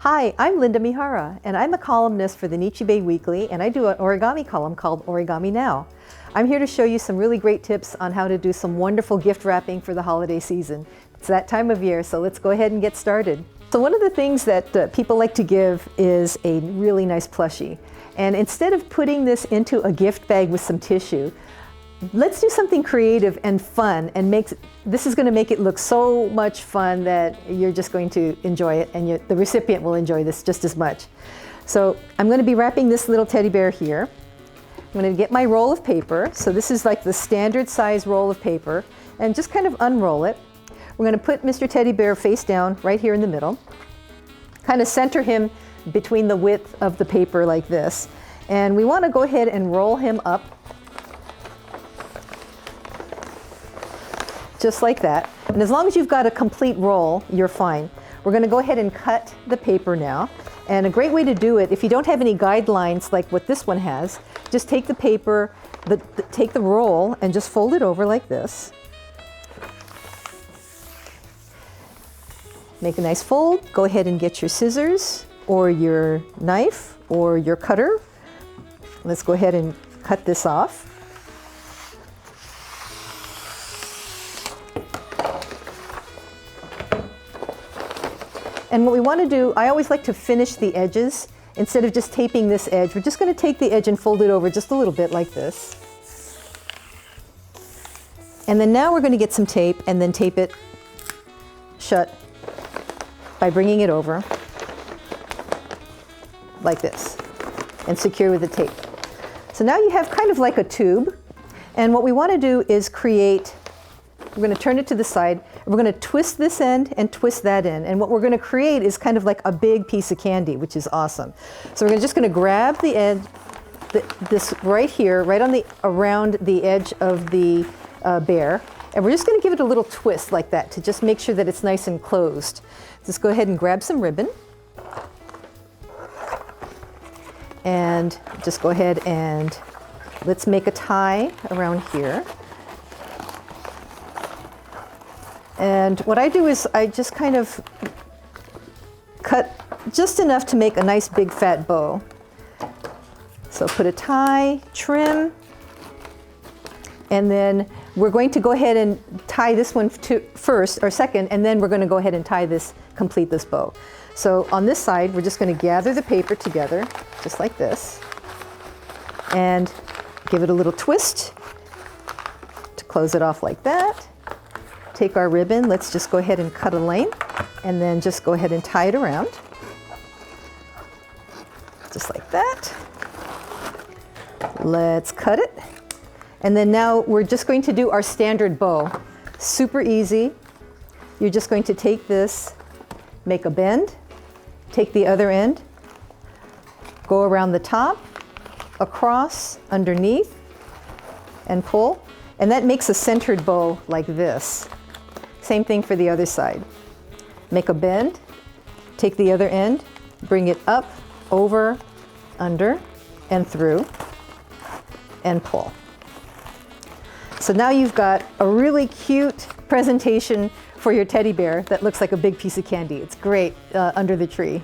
Hi, I'm Linda Mihara, and I'm a columnist for the Nichi Weekly, and I do an origami column called Origami Now. I'm here to show you some really great tips on how to do some wonderful gift wrapping for the holiday season. It's that time of year, so let's go ahead and get started. So one of the things that people like to give is a really nice plushie. And instead of putting this into a gift bag with some tissue, let's do something creative and fun, and this is going to make it look so much fun that you're just going to enjoy it, and the recipient will enjoy this just as much. So I'm going to be wrapping this little teddy bear here. I'm going to get my roll of paper. So this is like the standard size roll of paper, and just kind of unroll it. We're going to put Mr. Teddy Bear face down right here in the middle. Kind of center him between the width of the paper like this. And we want to go ahead and roll him up just like that. And as long as you've got a complete roll, you're fine. We're going to go ahead and cut the paper now. And a great way to do it, if you don't have any guidelines like what this one has, just take the paper, take the roll and just fold it over like this. Make a nice fold. Go ahead and get your scissors or your knife or your cutter. Let's go ahead and cut this off. And what we want to do, I always like to finish the edges. Instead of just taping this edge, we're just going to take the edge and fold it over just a little bit like this. And then now we're going to get some tape and then tape it shut by bringing it over like this and secure with the tape. So now you have kind of like a tube, and what we want to do is we're going to turn it to the side, and we're going to twist this end and twist that end, and what we're going to create is kind of like a big piece of candy, which is awesome. So we're just going to grab the edge, this right here, right on around the edge of the bear, and we're just going to give it a little twist like that to just make sure that it's nice and closed. Just go ahead and grab some ribbon, and just go ahead and let's make a tie around here. And what I do is I just kind of cut just enough to make a nice big fat bow. So put a tie, trim, and then we're going to go ahead and tie this one first or second, and then we're going to go ahead and complete this bow. So on this side, we're just going to gather the paper together, just like this, and give it a little twist to close it off like that. Take our ribbon, let's just go ahead and cut a length, and then just go ahead and tie it around, just like that. Let's cut it. And then now we're just going to do our standard bow. Super easy. You're just going to take this, make a bend, take the other end, go around the top, across, underneath, and pull. And that makes a centered bow like this. Same thing for the other side. Make a bend, take the other end, bring it up, over, under, and through, and pull. So now you've got a really cute presentation for your teddy bear that looks like a big piece of candy. It's great under the tree.